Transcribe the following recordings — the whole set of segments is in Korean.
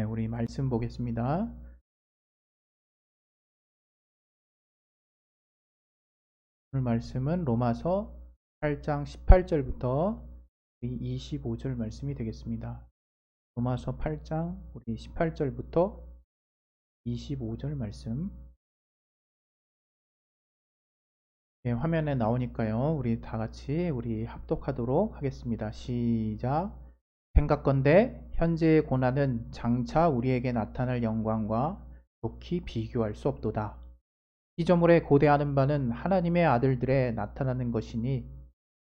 네, 우리 말씀 보겠습니다. 오늘 말씀은 로마서 8장 18절부터 25절 말씀이 되겠습니다. 로마서 8장 우리 18절부터 25절 말씀. 네, 화면에 나오니까요. 우리 다 같이 우리 합독하도록 하겠습니다. 시작. 생각건대 현재의 고난은 장차 우리에게 나타날 영광과 좋게 비교할 수 없도다. 피조물에 고대하는 바는 하나님의 아들들에 나타나는 것이니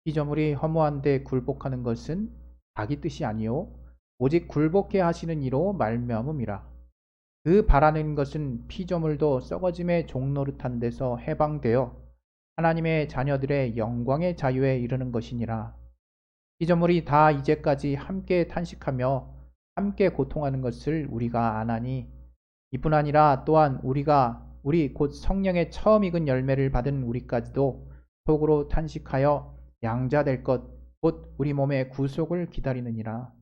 피조물이 허무한데 굴복하는 것은 자기 뜻이 아니요 오직 굴복해 하시는 이로 말미암음이라. 그 바라는 것은 피조물도 썩어짐의 종노릇한 데서 해방되어 하나님의 자녀들의 영광의 자유에 이르는 것이니라. 피조물이 다 이제까지 함께 탄식하며 함께 고통하는 것을 우리가 아나니 이뿐 아니라 또한 우리 곧 성령의 처음 익은 열매를 받은 우리까지도 속으로 탄식하여 양자될 것 곧 우리 몸의 구속을 기다리느니라.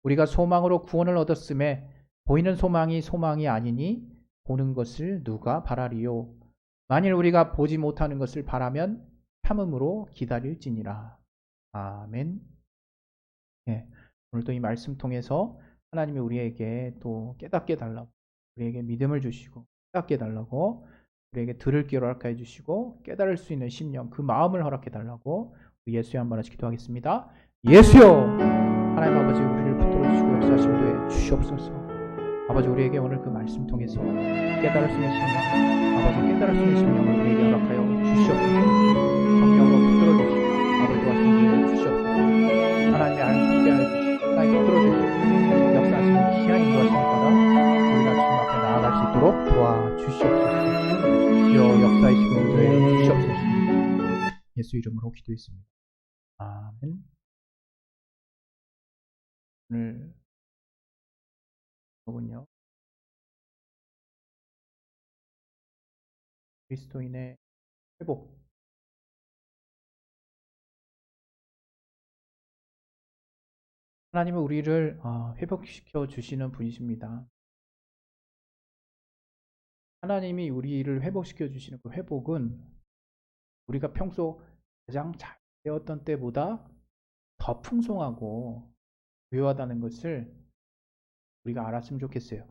우리가 소망으로 구원을 얻었음에 보이는 소망이 아니니 보는 것을 누가 바라리요. 만일 우리가 보지 못하는 것을 바라면 참음으로 기다릴지니라. 아멘. 네, 오늘도 이 말씀 통해서 하나님이 우리에게 또 깨닫게 달라고, 우리에게 믿음을 주시고 깨닫게 달라고, 우리에게 들을 귀를 허락해 주시고 깨달을 수 있는 심령, 그 마음을 허락해 달라고 우리 예수에 한번 같이 기도하겠습니다. 예수여, 하나님 아버지, 우리를 붙들어 주시고 역사하시고 되 주시옵소서. 아버지, 우리에게 오늘 그 말씀 통해서 깨달을 수 있는 심령, 아버지 깨달을 수 있는 심령을 우리에게 허락하여 주시옵소서. 성령으로 붙들어 주시고 아버지 도와주시고 주시옵소서. 하나님의 함께하여 주시고 하나님 붙들어 주시고 역사하시는 귀한 인도하심을 따라 우리가 주님 앞에 나아갈 수 있도록 도와주시옵소서. 주여 역사이시고 인도해 주시옵소서. 예수 이름으로 기도했습니다. 아멘. 오늘 제목은요, 그리스도인의 회복. 하나님은 우리를 회복시켜 주시는 분이십니다. 하나님이 우리를 회복시켜 주시는 그 회복은 우리가 평소 가장 잘 되었던 때보다 더 풍성하고 부유하다는 것을 우리가 알았으면 좋겠어요.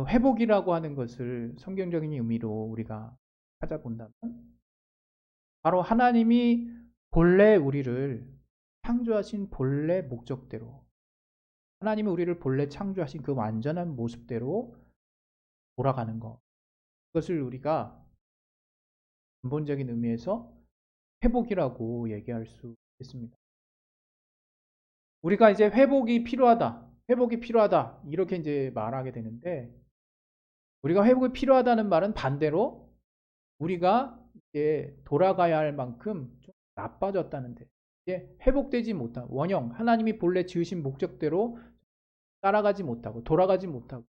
회복이라고 하는 것을 성경적인 의미로 우리가 찾아본다면 바로 하나님이 본래 우리를 창조하신 본래 목적대로, 하나님이 우리를 본래 창조하신 그 완전한 모습대로 돌아가는 것, 그것을 우리가 근본적인 의미에서 회복이라고 얘기할 수 있습니다. 우리가 이제 회복이 필요하다 이렇게 이제 말하게 되는데, 우리가 회복이 필요하다는 말은 반대로 우리가 이제 돌아가야 할 만큼 좀 나빠졌다는데, 이제 회복되지 못한 원형, 하나님이 본래 지으신 목적대로 따라가지 못하고 돌아가지 못하고,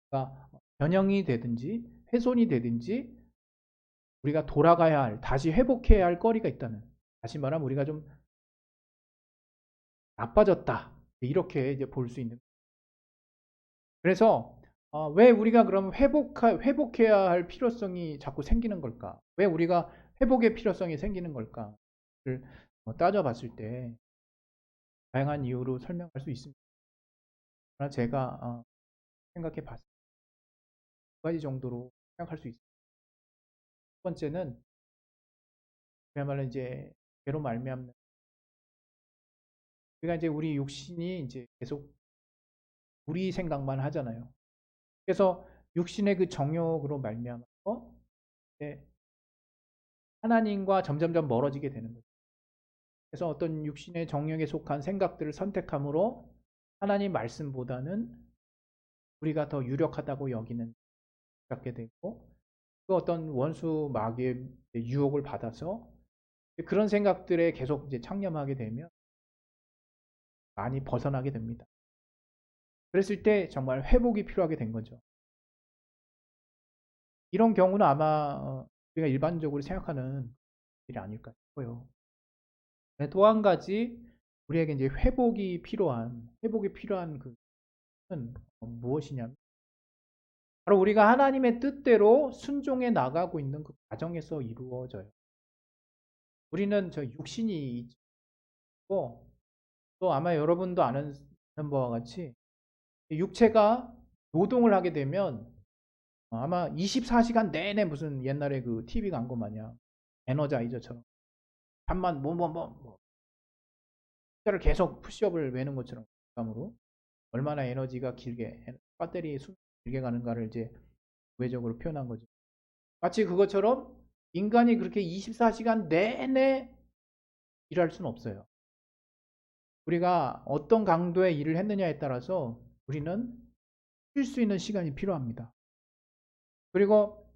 그러니까 변형이 되든지 훼손이 되든지 우리가 돌아가야 할, 다시 회복해야 할 거리가 있다는, 다시 말하면 우리가 좀 나빠졌다 이렇게 이제 볼 수 있는. 그래서 왜 우리가 그럼 회복해야 할 필요성이 자꾸 생기는 걸까? 왜 우리가 회복의 필요성이 생기는 걸까를 따져봤을 때 다양한 이유로 설명할 수 있습니다. 그러나 제가 생각해 봤을 때 두 가지 정도로 생각할 수 있습니다. 첫 번째는 그야말로 이제 죄로 말미암는, 우리가 이제 우리 육신이 이제 계속 우리 생각만 하잖아요. 그래서 육신의 그 정욕으로 말미암아서 하나님과 점점점 멀어지게 되는 거죠. 그래서 어떤 육신의 정욕에 속한 생각들을 선택함으로 하나님 말씀보다는 우리가 더 유력하다고 갖게 되고, 또 어떤 원수 마귀의 유혹을 받아서 그런 생각들에 계속 이제 창념하게 되면 많이 벗어나게 됩니다. 그랬을 때 정말 회복이 필요하게 된 거죠. 이런 경우는 아마 우리가 일반적으로 생각하는 일이 아닐까 싶어요. 또 한 가지, 우리에게 이제 회복이 필요한 그 무엇이냐면 바로 우리가 하나님의 뜻대로 순종해 나가고 있는 그 과정에서 이루어져요. 우리는 저 육신이 있고 또 아마 여러분도 아는 바와 같이 육체가 노동을 하게 되면 아마 24시간 내내 무슨 옛날에 그 TV 광고 마냥 에너자이저처럼 잠만 숫자를 계속 푸시업을 외는 것처럼 감으로 얼마나 에너지가 길게 배터리 수 길게 가는가를 이제 우회적으로 표현한 거죠. 마치 그것처럼 인간이 그렇게 24시간 내내 일할 수는 없어요. 우리가 어떤 강도의 일을 했느냐에 따라서 우리는 쉴 수 있는 시간이 필요합니다. 그리고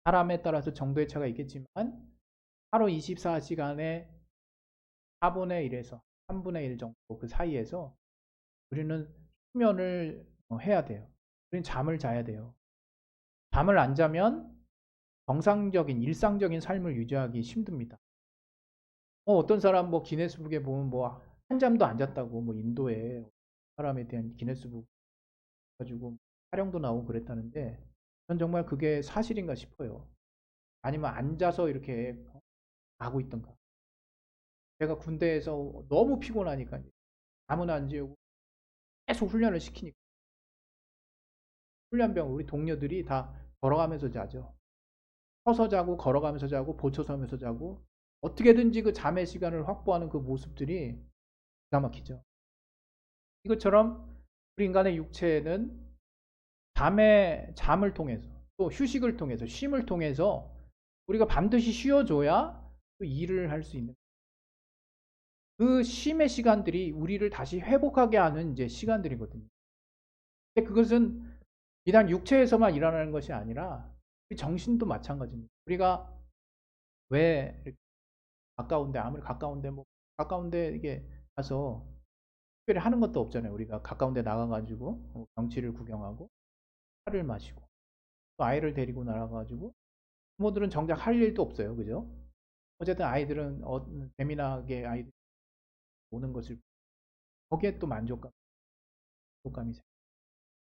사람에 따라서 정도의 차가 있겠지만 하루 24시간에 4분의 1에서 3분의 1 정도 그 사이에서 우리는 수면을 해야 돼요. 우리는 잠을 자야 돼요. 잠을 안 자면 정상적인 일상적인 삶을 유지하기 힘듭니다. 어떤 사람 뭐 기네스북에 보면 뭐 한잠도 안 잤다고 뭐 인도에 사람에 대한 기네스북 가지고 촬영도 나오고 그랬다는데 전 정말 그게 사실인가 싶어요. 아니면 앉아서 이렇게 하고 있던가. 제가 군대에서 너무 피곤하니까 잠은 안 재우고 계속 훈련을 시키니까 훈련병 우리 동료들이 다 걸어가면서 자죠. 서서 자고 걸어가면서 자고 보초서면서 자고 어떻게든지 그 잠의 시간을 확보하는 그 모습들이 기가 막히죠. 이것처럼 우리 인간의 육체는 잠을 통해서 또 휴식을 통해서 쉼을 통해서 우리가 반드시 쉬어줘야 그 일을 할 수 있는 그 쉼의 시간들이 우리를 다시 회복하게 하는 이제 시간들이거든요. 근데 그것은 비단 육체에서만 일어나는 것이 아니라 정신도 마찬가지입니다. 우리가 왜 가까운데 아무리 가까운데 뭐 가까운데 이게 가서 특별히 하는 것도 없잖아요. 우리가 가까운데 나가가지고 경치를 구경하고 차를 마시고 또 아이를 데리고 나가가지고 부모들은 정작 할 일도 없어요. 그죠? 어쨌든 아이들은 재미나게 아이들 오는 것을 거기에 또 만족감이 생겨요.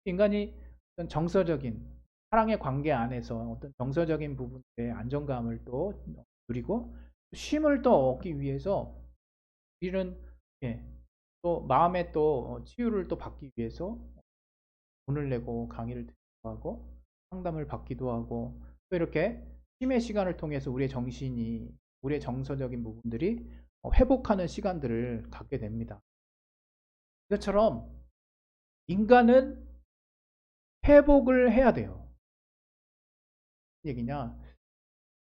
인간이 어떤 정서적인 사랑의 관계 안에서 어떤 정서적인 부분의 안정감을 또 누리고 쉼을 또 얻기 위해서 우리는 또 마음의 또 치유를 또 받기 위해서 돈을 내고 강의를 듣기도 하고 상담을 받기도 하고 또 이렇게 쉼의 시간을 통해서 우리의 정신이 우리의 정서적인 부분들이 회복하는 시간들을 갖게 됩니다. 이것처럼 인간은 회복을 해야 돼요. 무슨 얘기냐?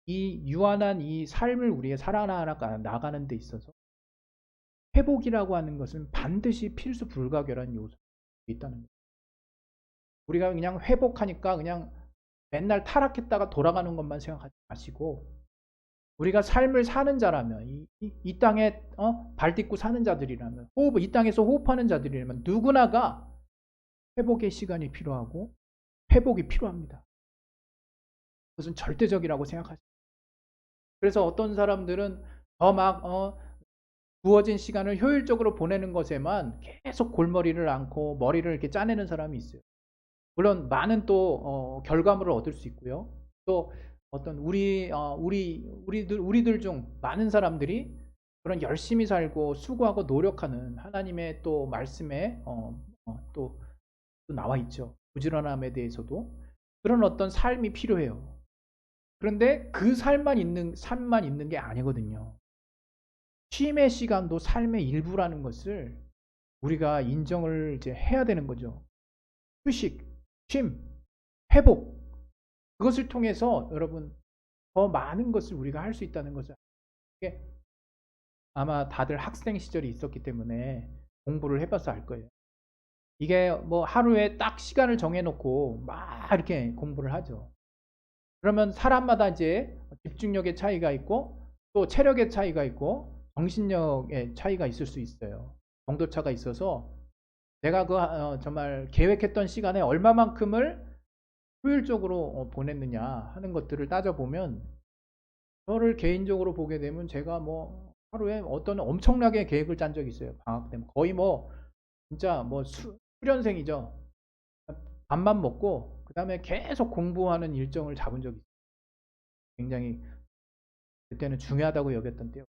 이 유한한 이 삶을 우리가 살아나가는 데 있어서 회복이라고 하는 것은 반드시 필수 불가결한 요소가 있다는 거예요. 우리가 그냥 회복하니까 그냥 맨날 타락했다가 돌아가는 것만 생각하지 마시고 우리가 삶을 사는 자라면 이 땅에 발 딛고 사는 자들이라면 이 땅에서 호흡하는 자들이라면 누구나가 회복의 시간이 필요하고 회복이 필요합니다. 그것은 절대적이라고 생각하죠. 그래서 어떤 사람들은 주어진 시간을 효율적으로 보내는 것에만 계속 골머리를 앓고 머리를 이렇게 짜내는 사람이 있어요. 물론 많은 또 결과물을 얻을 수 있고요. 또 어떤 우리들 중 많은 사람들이 그런 열심히 살고 수고하고 노력하는 하나님의 또 말씀에 또 나와 있죠. 부지런함에 대해서도 그런 어떤 삶이 필요해요. 그런데 그 삶만 있는 게 아니거든요. 쉼의 시간도 삶의 일부라는 것을 우리가 인정을 이제 해야 되는 거죠. 휴식, 쉼, 회복. 그것을 통해서 여러분 더 많은 것을 우리가 할 수 있다는 것을 아마 다들 학생 시절이 있었기 때문에 공부를 해봐서 알 거예요. 이게 뭐 하루에 딱 시간을 정해놓고 막 이렇게 공부를 하죠. 그러면 사람마다 이제 집중력의 차이가 있고 또 체력의 차이가 있고 정신력의 차이가 있을 수 있어요. 정도차가 있어서 내가 정말 계획했던 시간에 얼마만큼을 효율적으로 보냈느냐 하는 것들을 따져보면 저를 개인적으로 보게 되면 제가 뭐 하루에 어떤 엄청나게 계획을 짠 적이 있어요. 방학 때문에 거의 뭐 진짜 뭐 수련생이죠. 밥만 먹고 그 다음에 계속 공부하는 일정을 잡은 적이 있어요. 굉장히 그때는 중요하다고 여겼던 때요.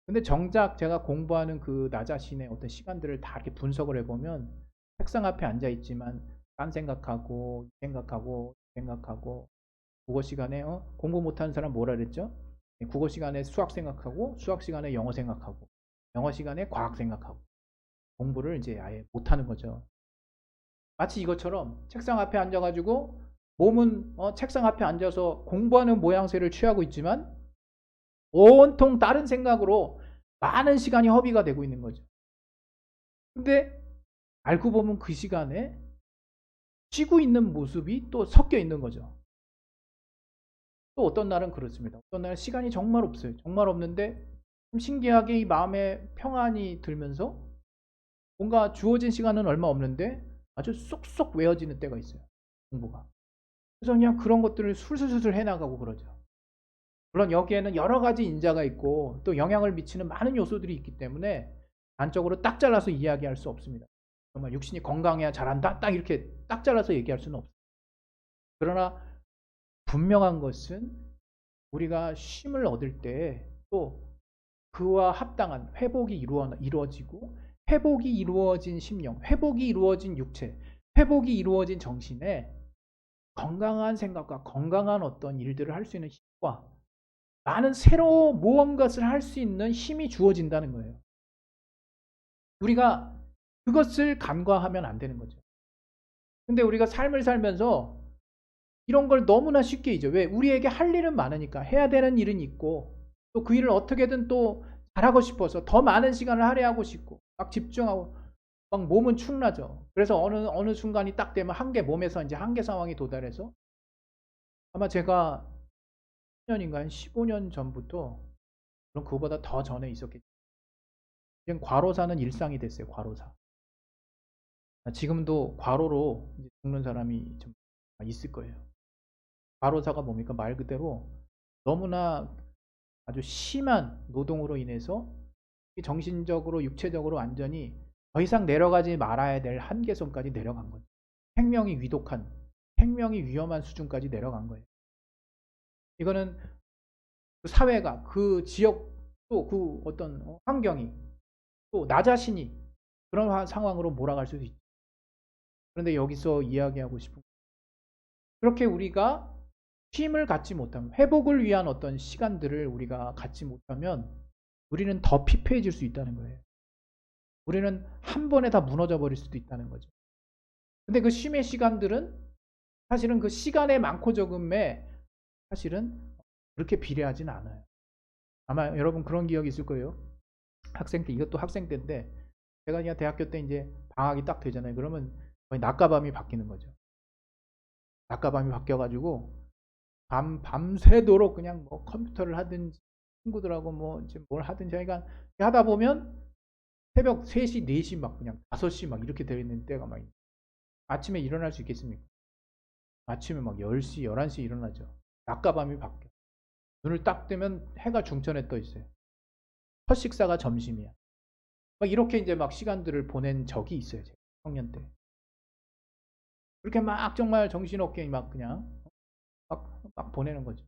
근데 정작 제가 공부하는 그 나 자신의 어떤 시간들을 다 이렇게 분석을 해보면 책상 앞에 앉아 있지만 딴 생각하고 이 생각하고 이 생각하고 국어 시간에 공부 못하는 사람 뭐라 그랬죠? 국어 시간에 수학 생각하고 수학 시간에 영어 생각하고 영어 시간에 과학 생각하고 공부를 이제 아예 못하는 거죠. 마치 이것처럼 책상 앞에 앉아가지고 몸은 책상 앞에 앉아서 공부하는 모양새를 취하고 있지만 온통 다른 생각으로 많은 시간이 허비가 되고 있는 거죠. 근데 알고 보면 그 시간에 쉬고 있는 모습이 또 섞여 있는 거죠. 또 어떤 날은 그렇습니다. 어떤 날은 시간이 정말 없어요. 정말 없는데 좀 신기하게 이 마음에 평안이 들면서 뭔가 주어진 시간은 얼마 없는데 아주 쏙쏙 외워지는 때가 있어요. 공부가. 그래서 그냥 그런 것들을 술술술 해나가고 그러죠. 물론 여기에는 여러 가지 인자가 있고 또 영향을 미치는 많은 요소들이 있기 때문에 단적으로 딱 잘라서 이야기할 수 없습니다. 정말 육신이 건강해야 잘한다 딱 이렇게 딱 잘라서 얘기할 수는 없어요. 그러나 분명한 것은 우리가 쉼을 얻을 때 또 그와 합당한 회복이 이루어지고 회복이 이루어진 심령, 회복이 이루어진 육체, 회복이 이루어진 정신에 건강한 생각과 건강한 어떤 일들을 할 수 있는 힘과 많은 새로운 무언가를 할 수 있는 힘이 주어진다는 거예요. 우리가 그것을 간과하면 안 되는 거죠. 근데 우리가 삶을 살면서 이런 걸 너무나 쉽게 잊어. 왜? 우리에게 할 일은 많으니까. 해야 되는 일은 있고 또 그 일을 어떻게든 또 잘하고 싶어서 더 많은 시간을 할애하고 싶고 막 집중하고 막 몸은 축나죠. 그래서 어느 순간이 딱 되면 한계 몸에서 이제 한계 상황이 도달해서 아마 제가 10년인가 한 15년 전부터 그럼 그거보다 더 전에 있었겠죠. 그냥 과로사는 일상이 됐어요. 과로사. 지금도 과로로 죽는 사람이 좀 있을 거예요. 과로사가 뭡니까? 말 그대로 너무나 아주 심한 노동으로 인해서 정신적으로 육체적으로 완전히 더 이상 내려가지 말아야 될 한계선까지 내려간 거죠. 생명이 위험한 수준까지 내려간 거예요. 이거는 그 사회가 그 지역 또 그 어떤 환경이 또 나 자신이 그런 상황으로 몰아갈 수도 있죠. 그런데 여기서 이야기하고 싶은 그렇게 우리가 쉼을 갖지 못하면 회복을 위한 어떤 시간들을 우리가 갖지 못하면 우리는 더 피폐해질 수 있다는 거예요. 우리는 한 번에 다 무너져 버릴 수도 있다는 거죠. 근데 그 쉼의 시간들은 사실은 그 시간의 많고 적음에 사실은 그렇게 비례하진 않아요. 아마 여러분 그런 기억이 있을 거예요. 학생 때, 이것도 학생 때인데 제가 그냥 대학교 때 이제 방학이 딱 되잖아요. 그러면 거의 낮과 밤이 바뀌는 거죠. 낮과 밤이 바뀌어가지고 밤새도록 그냥 뭐 컴퓨터를 하든지 친구들하고 뭐 이제 뭘 하든지 그러니까 하다 보면 새벽 3시, 4시 막 그냥 5시 막 이렇게 되어 있는 때가 막 아침에 일어날 수 있겠습니까? 아침에 막 10시, 11시 일어나죠. 낮과 밤이 바뀌어. 눈을 딱 뜨면 해가 중천에 떠 있어요. 첫 식사가 점심이야. 막 이렇게 이제 막 시간들을 보낸 적이 있어요. 제가 청년 때. 그렇게 막 정말 정신없게 막 그냥 막 보내는 거죠.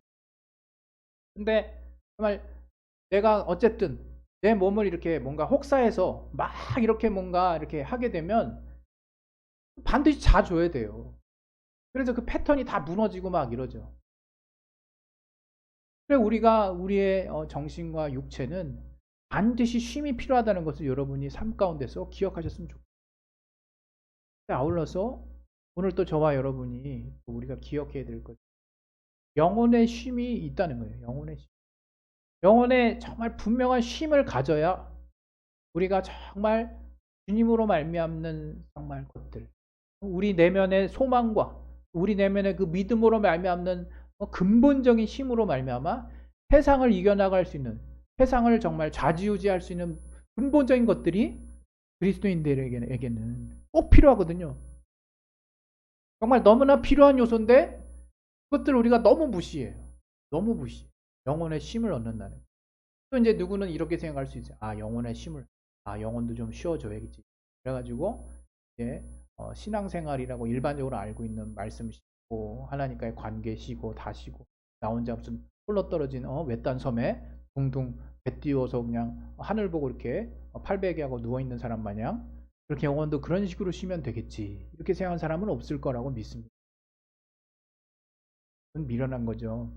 근데 정말 내가 어쨌든 내 몸을 이렇게 뭔가 혹사해서 막 이렇게 뭔가 이렇게 하게 되면 반드시 자줘야 돼요. 그래서 그 패턴이 다 무너지고 막 이러죠. 그래 우리가 우리의 정신과 육체는 반드시 쉼이 필요하다는 것을 여러분이 삶 가운데서 기억하셨으면 좋겠어요. 아울러서 오늘 또 저와 여러분이 우리가 기억해야 될 것, 영혼의 쉼이 있다는 거예요. 영혼의 쉼. 영혼의 정말 분명한 쉼을 가져야 우리가 정말 주님으로 말미암는 정말 것들, 우리 내면의 소망과 우리 내면의 그 믿음으로 말미암는 근본적인 힘으로 말미암아 세상을 이겨나갈 수 있는, 세상을 정말 좌지우지할 수 있는 근본적인 것들이 그리스도인들에게는 꼭 필요하거든요. 정말 너무나 필요한 요소인데 그것들을 우리가 너무 무시해요. 너무 무시. 영혼의 쉼을 얻는다는. 또 이제 누구는 이렇게 생각할 수 있어요. 아, 영혼의 쉼을. 아, 영혼도 좀 쉬어줘야겠지. 그래가지고 이제 신앙생활이라고 일반적으로 알고 있는 말씀이시고 하나님과의 관계시고 다시고 나 혼자 무슨 홀로 떨어진 외딴 섬에 둥둥 배 띄워서 그냥 하늘 보고 이렇게 팔베개하고 누워있는 사람 마냥 그렇게 영혼도 그런 식으로 쉬면 되겠지 이렇게 생각하는 사람은 없을 거라고 믿습니다. 그건 미련한 거죠.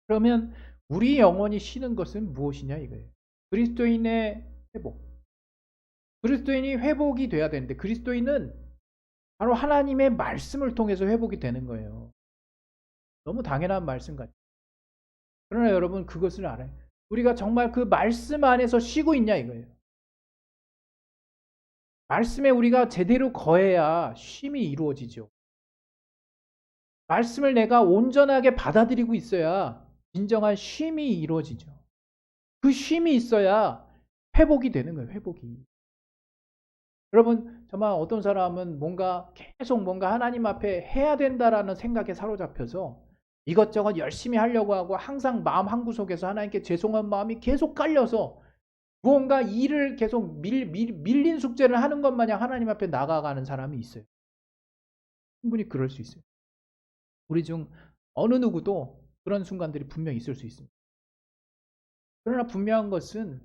그러면 우리 영혼이 쉬는 것은 무엇이냐 이거예요. 그리스도인의 회복. 그리스도인이 회복이 돼야 되는데 그리스도인은 바로 하나님의 말씀을 통해서 회복이 되는 거예요. 너무 당연한 말씀 같아요. 그러나 여러분 그것을 알아요. 우리가 정말 그 말씀 안에서 쉬고 있냐 이거예요. 말씀에 우리가 제대로 거해야 쉼이 이루어지죠. 말씀을 내가 온전하게 받아들이고 있어야 진정한 쉼이 이루어지죠. 그 쉼이 있어야 회복이 되는 거예요. 회복이. 여러분 정말 어떤 사람은 계속 뭔가 하나님 앞에 해야 된다라는 생각에 사로잡혀서 이것저것 열심히 하려고 하고 항상 마음 한구석에서 하나님께 죄송한 마음이 계속 깔려서 무언가 일을 계속 밀린 숙제를 하는 것 마냥 하나님 앞에 나가가는 사람이 있어요. 충분히 그럴 수 있어요. 우리 중 어느 누구도 그런 순간들이 분명히 있을 수 있습니다. 그러나 분명한 것은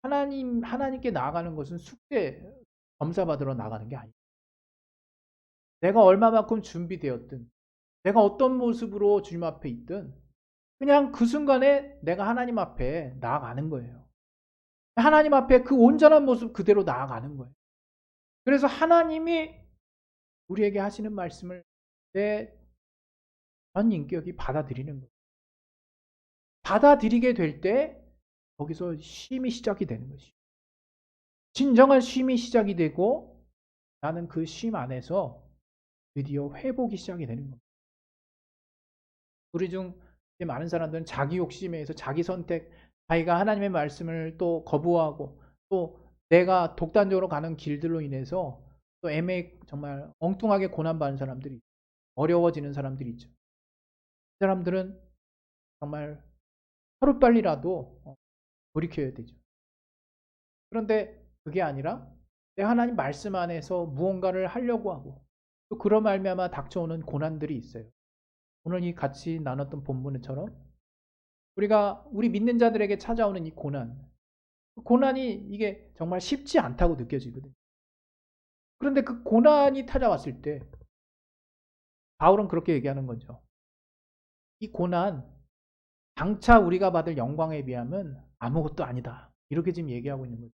하나님께 나아가는 것은 숙제 검사받으러 나가는 게 아니에요. 내가 얼마만큼 준비되었든 내가 어떤 모습으로 주님 앞에 있든 그냥 그 순간에 내가 하나님 앞에 나아가는 거예요. 하나님 앞에 그 온전한 모습 그대로 나아가는 거예요. 그래서 하나님이 우리에게 하시는 말씀을 내 전 인격이 받아들이는 거예요. 받아들이게 될 때 거기서 쉼이 시작이 되는 것이죠. 진정한 쉼이 시작이 되고 나는 그 쉼 안에서 드디어 회복이 시작이 되는 겁니다. 우리 중 많은 사람들은 자기 욕심에 의해서 자기 선택, 자기가 하나님의 말씀을 또 거부하고 또 내가 독단적으로 가는 길들로 인해서 또 정말 엉뚱하게 고난받는 사람들이 어려워지는 사람들이 있죠. 그 사람들은 정말 하루빨리라도 돌이켜야 되죠. 그런데 그게 아니라 내 하나님 말씀 안에서 무언가를 하려고 하고 또 그런 말미암아 닥쳐오는 고난들이 있어요. 오늘 이 같이 나눴던 본문처럼 우리 믿는 자들에게 찾아오는 이 고난이 이게 정말 쉽지 않다고 느껴지거든요. 그런데 그 고난이 찾아왔을 때 바울은 그렇게 얘기하는 거죠. 이 고난 장차 우리가 받을 영광에 비하면 아무것도 아니다. 이렇게 지금 얘기하고 있는 거죠.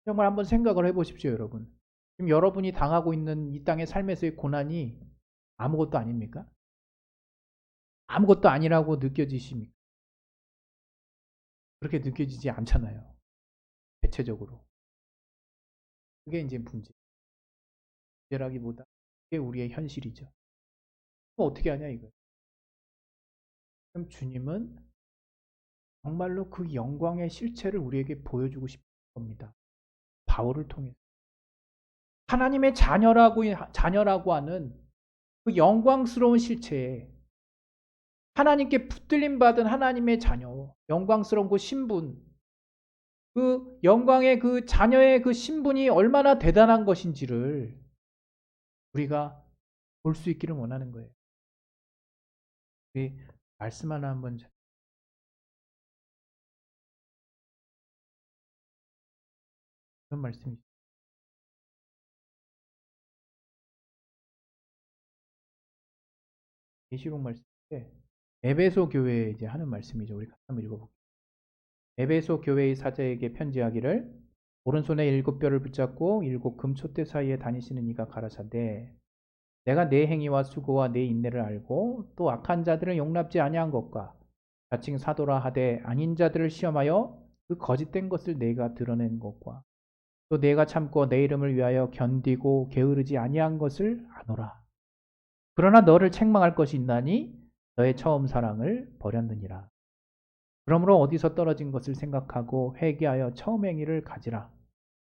정말 한번 생각을 해보십시오, 여러분. 지금 여러분이 당하고 있는 이 땅의 삶에서의 고난이 아무것도 아닙니까? 아무것도 아니라고 느껴지십니까? 그렇게 느껴지지 않잖아요. 대체적으로. 그게 이제 문제라기보다 그게 우리의 현실이죠. 그럼 어떻게 하냐 이거예요. 그럼 주님은 정말로 그 영광의 실체를 우리에게 보여주고 싶은 겁니다. 바울을 통해서. 하나님의 자녀라고 하는 그 영광스러운 실체에 하나님께 붙들림 받은 하나님의 자녀, 영광스러운 그 신분, 그 영광의 그 자녀의 그 신분이 얼마나 대단한 것인지를 우리가 볼 수 있기를 원하는 거예요. 우리 말씀 하나 한번 그런 말씀이죠. 계시록 말씀인데 에베소 교회에 이제 하는 말씀이죠. 우리 같이 한번 읽어볼게요. 에베소 교회의 사자에게 편지하기를 오른손에 7뼈를 붙잡고 7 금촛대 사이에 다니시는 이가 가라사대 내가 내 행위와 수고와 내 인내를 알고 또 악한 자들을 용납지 아니한 것과 자칭 사도라 하되 아닌 자들을 시험하여 그 거짓된 것을 내가 드러낸 것과 또 내가 참고 내 이름을 위하여 견디고 게으르지 아니한 것을 아노라. 그러나 너를 책망할 것이 있나니 너의 처음 사랑을 버렸느니라. 그러므로 어디서 떨어진 것을 생각하고 회개하여 처음 행위를 가지라.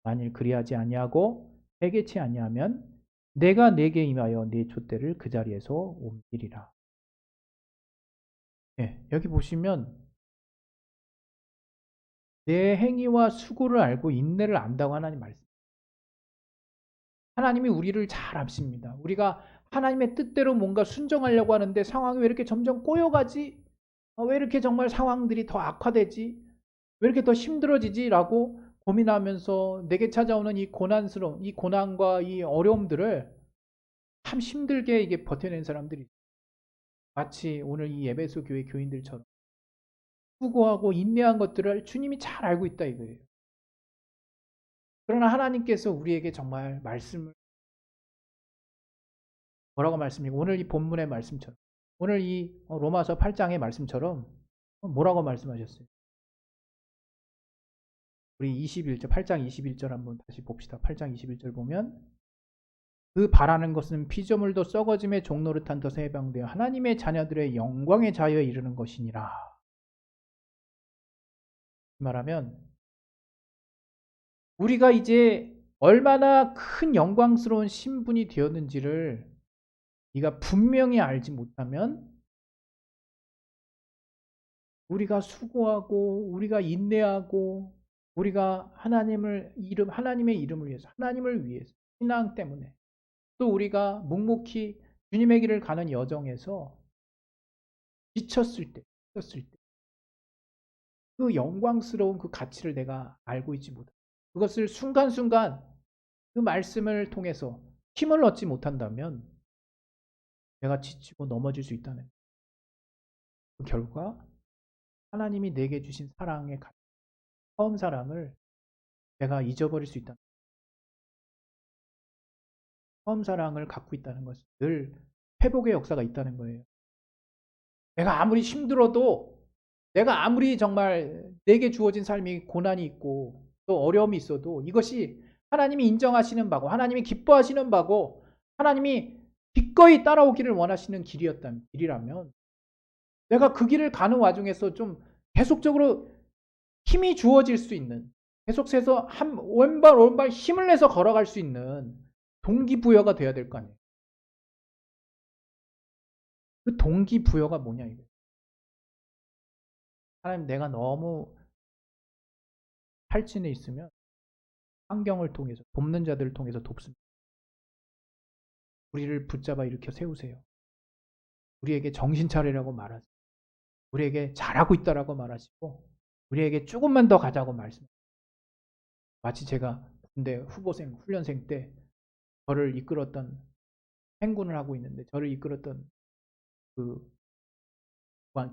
만일 그리하지 아니하고 회개치 아니하면 내가 네게 임하여 네 촛대를 그 자리에서 옮기리라. 여기 보시면 내 행위와 수고를 알고 인내를 안다고 하나님 말씀. 하나님이 우리를 잘 아십니다. 우리가 하나님의 뜻대로 뭔가 순종하려고 하는데 상황이 왜 이렇게 점점 꼬여가지? 왜 이렇게 정말 상황들이 더 악화되지? 왜 이렇게 더 힘들어지지? 라고 고민하면서 내게 찾아오는 이 고난스러운, 이 고난과 이 어려움들을 참 힘들게 이게 버텨낸 사람들이 마치 오늘 이 에베소 교회 교인들처럼 수고하고 인내한 것들을 주님이 잘 알고 있다 이거예요. 그러나 하나님께서 우리에게 정말 말씀을 뭐라고 말씀이고 오늘 이 본문의 말씀처럼 오늘 이 로마서 8장의 말씀처럼 뭐라고 말씀하셨어요? 우리 21절 8장 21절 한번 다시 봅시다. 8장 21절 보면 그 바라는 것은 피조물도 썩어짐의 종노릇한 덫에 해방되어 하나님의 자녀들의 영광의 자유에 이르는 것이니라. 말하면 우리가 이제 얼마나 큰 영광스러운 신분이 되었는지를 네가 분명히 알지 못하면 우리가 수고하고 우리가 인내하고 우리가 하나님의 이름을 위해서 하나님을 위해서 신앙 때문에 또 우리가 묵묵히 주님의 길을 가는 여정에서 지쳤을 때 그 영광스러운 그 가치를 내가 알고 있지 못한다. 그것을 순간순간 그 말씀을 통해서 힘을 얻지 못한다면 내가 지치고 넘어질 수 있다는 그 결과 하나님이 내게 주신 사랑의 가치, 처음 사랑을 내가 잊어버릴 수 있다. 처음 사랑을 갖고 있다는 것은 늘 회복의 역사가 있다는 거예요. 내가 아무리 힘들어도 내가 아무리 정말 내게 주어진 삶이 고난이 있고 또 어려움이 있어도 이것이 하나님이 인정하시는 바고 하나님이 기뻐하시는 바고 하나님이 기꺼이 따라오기를 원하시는 길이라면 내가 그 길을 가는 와중에서 좀 계속적으로 힘이 주어질 수 있는 계속해서 왼발 힘을 내서 걸어갈 수 있는 동기부여가 돼야 될 거 아니에요. 그 동기부여가 뭐냐 이거예요. 하나님 내가 너무 탈진해 있으면 환경을 통해서 돕는 자들을 통해서 돕습니다. 우리를 붙잡아 일으켜 세우세요. 우리에게 정신 차리라고 말하세요. 우리에게 잘하고 있다라고 말하시고 우리에게 조금만 더 가자고 말씀하세요. 마치 제가 군대 후보생 훈련생 때 저를 이끌었던 행군을 하고 있는데 저를 이끌었던 그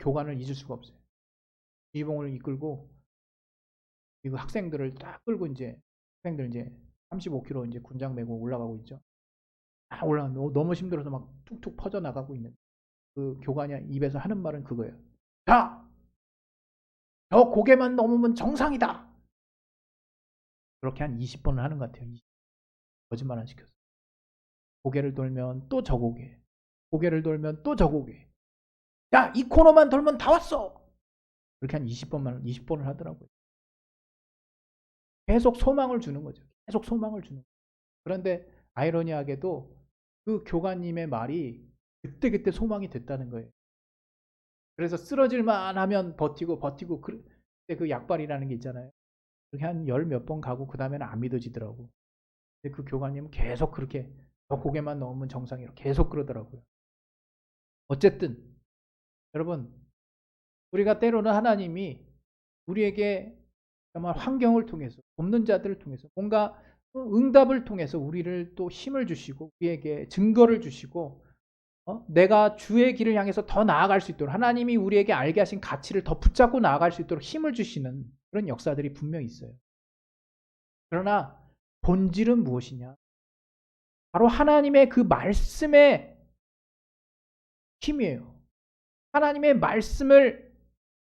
교관을 잊을 수가 없어요. 지휘봉을 이끌고 그 학생들을 딱 끌고 학생들 이제 35km 이제 군장 메고 올라가고 있죠. 너무 힘들어서 막 툭툭 퍼져 나가고 있는 그 교관이 입에서 하는 말은 그거예요. 자, 저 고개만 넘으면 정상이다. 그렇게 한 20번을 하는 것 같아요. 거짓말 안 시켰어. 고개를 돌면 또 저 고개. 고개를 돌면 또 저 고개. 야, 이 코너만 돌면 다 왔어. 그렇게 한 20번을 하더라고요. 계속 소망을 주는 거죠. 계속 소망을 주는 거죠. 그런데 아이러니하게도 그 교관님의 말이 그때 소망이 됐다는 거예요. 그래서 쓰러질만 하면 버티고 그때 그 약발이라는 게 있잖아요. 그렇게 한 열 몇 번 가고 그 다음에는 안 믿어지더라고. 근데 그 교관님은 계속 그렇게 저 고개만 넘으면 정상이라고 계속 그러더라고요. 어쨌든 여러분 우리가 때로는 하나님이 우리에게 정말 환경을 통해서 돕는 자들을 통해서 뭔가 응답을 통해서 우리를 또 힘을 주시고 우리에게 증거를 주시고 내가 주의 길을 향해서 더 나아갈 수 있도록 하나님이 우리에게 알게 하신 가치를 더 붙잡고 나아갈 수 있도록 힘을 주시는 그런 역사들이 분명히 있어요. 그러나 본질은 무엇이냐? 바로 하나님의 그 말씀의 힘이에요. 하나님의 말씀을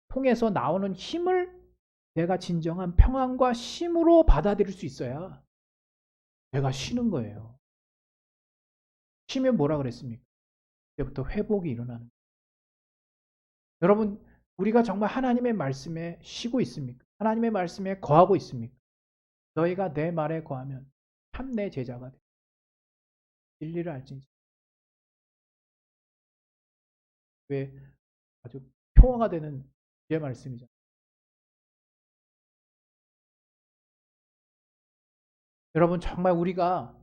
통해서 나오는 힘을 내가 진정한 평안과 쉼으로 받아들일 수 있어야 내가 쉬는 거예요. 쉬면 뭐라 그랬습니까? 그때부터 회복이 일어나는 거예요. 여러분 우리가 정말 하나님의 말씀에 쉬고 있습니까? 하나님의 말씀에 거하고 있습니까? 너희가 내 말에 거하면 참 내 제자가 돼. 진리를 알지. 왜 아주 평화가 되는 제 말씀이죠. 여러분 정말 우리가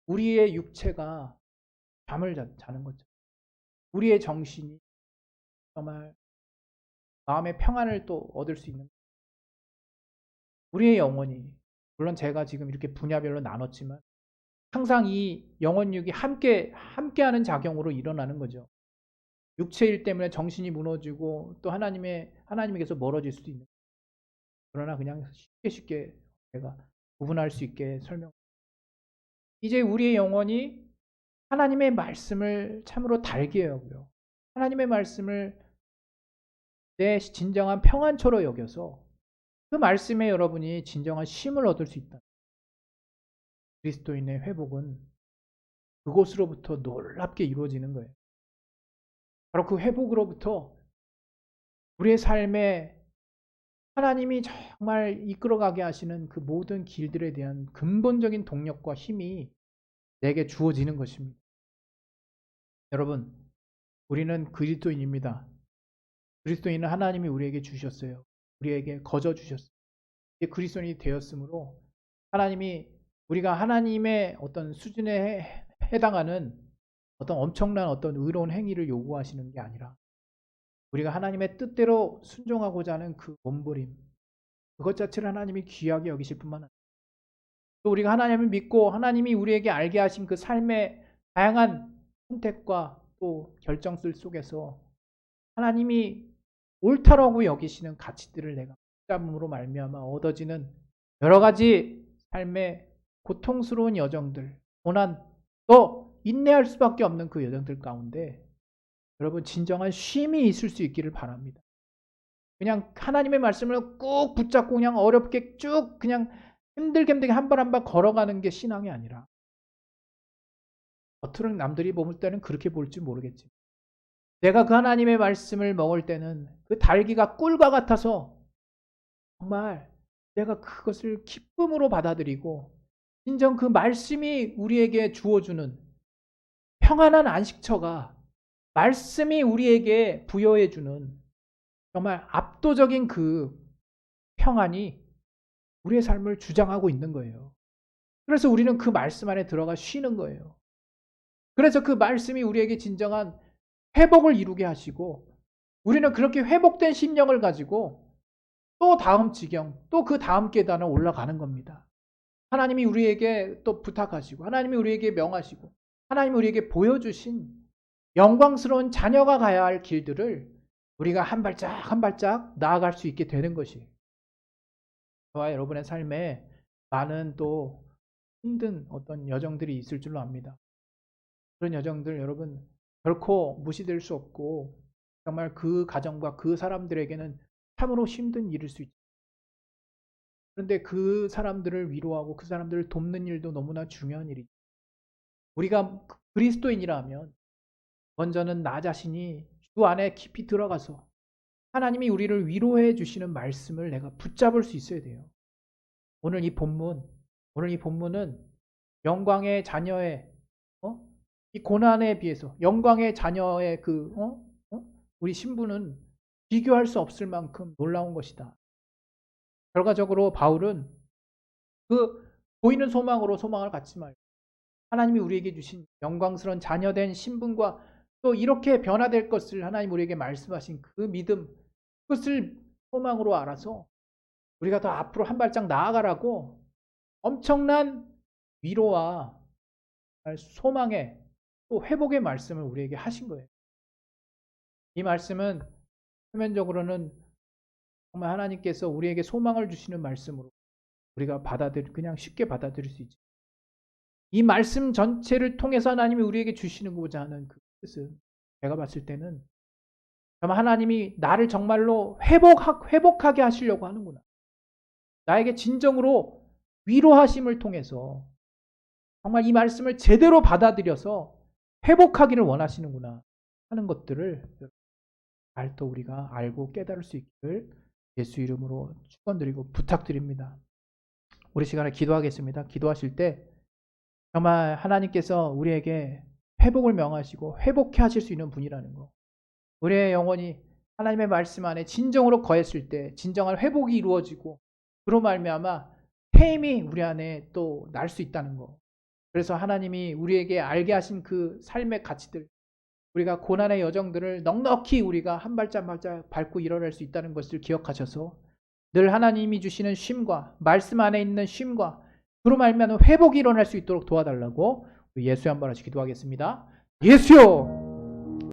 우리의 육체가 잠을 자는 거죠. 우리의 정신이 정말 마음의 평안을 또 얻을 수 있는, 우리의 영혼이, 물론 제가 지금 이렇게 분야별로 나눴지만 항상 이 영혼육이 함께하는 작용으로 일어나는 거죠. 육체일 때문에 정신이 무너지고 또 하나님에게서 멀어질 수도 있는. 그러나 그냥 쉽게 제가 구분할 수 있게 설명. 이제 우리의 영혼이 하나님의 말씀을 참으로 달게 여고요. 하나님의 말씀을 내 진정한 평안초로 여겨서 그 말씀에 여러분이 진정한 쉼을 얻을 수 있다. 그리스도인의 회복은 그곳으로부터 놀랍게 이루어지는 거예요. 바로 그 회복으로부터 우리의 삶에 하나님이 정말 이끌어가게 하시는 그 모든 길들에 대한 근본적인 동력과 힘이 내게 주어지는 것입니다. 여러분, 우리는 그리스도인입니다. 그리스도인은 하나님이 우리에게 주셨어요. 우리에게 거저 주셨어요. 이제 그리스도인이 되었으므로 하나님이 우리가 하나님의 어떤 수준에 해당하는 어떤 엄청난 어떤 의로운 행위를 요구하시는 게 아니라 우리가 하나님의 뜻대로 순종하고자 하는 그 몸부림, 그것 자체를 하나님이 귀하게 여기실 뿐만 아니라 또 우리가 하나님을 믿고 하나님이 우리에게 알게 하신 그 삶의 다양한 선택과 또 결정들 속에서 하나님이 옳다라고 여기시는 가치들을 내가 붙잡음으로 말미암아 얻어지는 여러 가지 삶의 고통스러운 여정들, 고난, 또 인내할 수밖에 없는 그 여정들 가운데 여러분 진정한 쉼이 있을 수 있기를 바랍니다. 그냥 하나님의 말씀을 꾹 붙잡고 그냥 어렵게 쭉 그냥 힘들게 한 발 한 발 걸어가는 게 신앙이 아니라, 겉으로는 남들이 볼 때는 그렇게 볼지 모르겠지. 내가 그 하나님의 말씀을 먹을 때는 그 달기가 꿀과 같아서 정말 내가 그것을 기쁨으로 받아들이고 진정 그 말씀이 우리에게 주어주는 평안한 안식처가 말씀이 우리에게 부여해주는 정말 압도적인 그 평안이 우리의 삶을 주장하고 있는 거예요. 그래서 우리는 그 말씀 안에 들어가 쉬는 거예요. 그래서 그 말씀이 우리에게 진정한 회복을 이루게 하시고 우리는 그렇게 회복된 심령을 가지고 또 다음 지경, 또 그 다음 계단을 올라가는 겁니다. 하나님이 우리에게 또 부탁하시고 하나님이 우리에게 명하시고 하나님이 우리에게 보여주신 영광스러운 자녀가 가야 할 길들을 우리가 한 발짝 한 발짝 나아갈 수 있게 되는 것이에요. 저와 여러분의 삶에 많은 또 힘든 어떤 여정들이 있을 줄로 압니다. 그런 여정들 여러분 결코 무시될 수 없고 정말 그 가정과 그 사람들에게는 참으로 힘든 일일 수 있죠. 그런데 그 사람들을 위로하고 그 사람들을 돕는 일도 너무나 중요한 일이죠. 우리가 그리스도인이라면 먼저는 나 자신이 주 안에 깊이 들어가서 하나님이 우리를 위로해 주시는 말씀을 내가 붙잡을 수 있어야 돼요. 오늘 이 본문은 영광의 자녀의 이 고난에 비해서 영광의 자녀의 우리 신분은 비교할 수 없을 만큼 놀라운 것이다. 결과적으로 바울은 그 보이는 소망으로 소망을 갖지 말고 하나님이 우리에게 주신 영광스러운 자녀된 신분과 또 이렇게 변화될 것을 하나님 우리에게 말씀하신 그 믿음, 그것을 소망으로 알아서 우리가 더 앞으로 한 발짝 나아가라고 엄청난 위로와 소망의 또 회복의 말씀을 우리에게 하신 거예요. 이 말씀은 표면적으로는 정말 하나님께서 우리에게 소망을 주시는 말씀으로 우리가 그냥 쉽게 받아들일 수 있죠. 이 말씀 전체를 통해서 하나님이 우리에게 주시고자 하는 그 뜻은 제가 봤을 때는 정말 하나님이 나를 정말로 회복하게 하시려고 하는구나. 나에게 진정으로 위로하심을 통해서 정말 이 말씀을 제대로 받아들여서 회복하기를 원하시는구나 하는 것들을 잘 또 우리가 알고 깨달을 수 있기를 예수 이름으로 축원드리고 부탁드립니다. 우리 시간에 기도하겠습니다. 기도하실 때 정말 하나님께서 우리에게 회복을 명하시고 회복해 하실 수 있는 분이라는 거, 우리의 영혼이 하나님의 말씀 안에 진정으로 거했을 때 진정한 회복이 이루어지고 그로 말미암아 폐임이 우리 안에 또 날 수 있다는 거, 그래서 하나님이 우리에게 알게 하신 그 삶의 가치들, 우리가 고난의 여정들을 넉넉히 우리가 한 발짝 한 발짝 밟고 일어날 수 있다는 것을 기억하셔서 늘 하나님이 주시는 쉼과 말씀 안에 있는 쉼과 그로 말미암아 회복이 일어날 수 있도록 도와달라고 우리 예수의 한 번 같이 기도하겠습니다. 예수여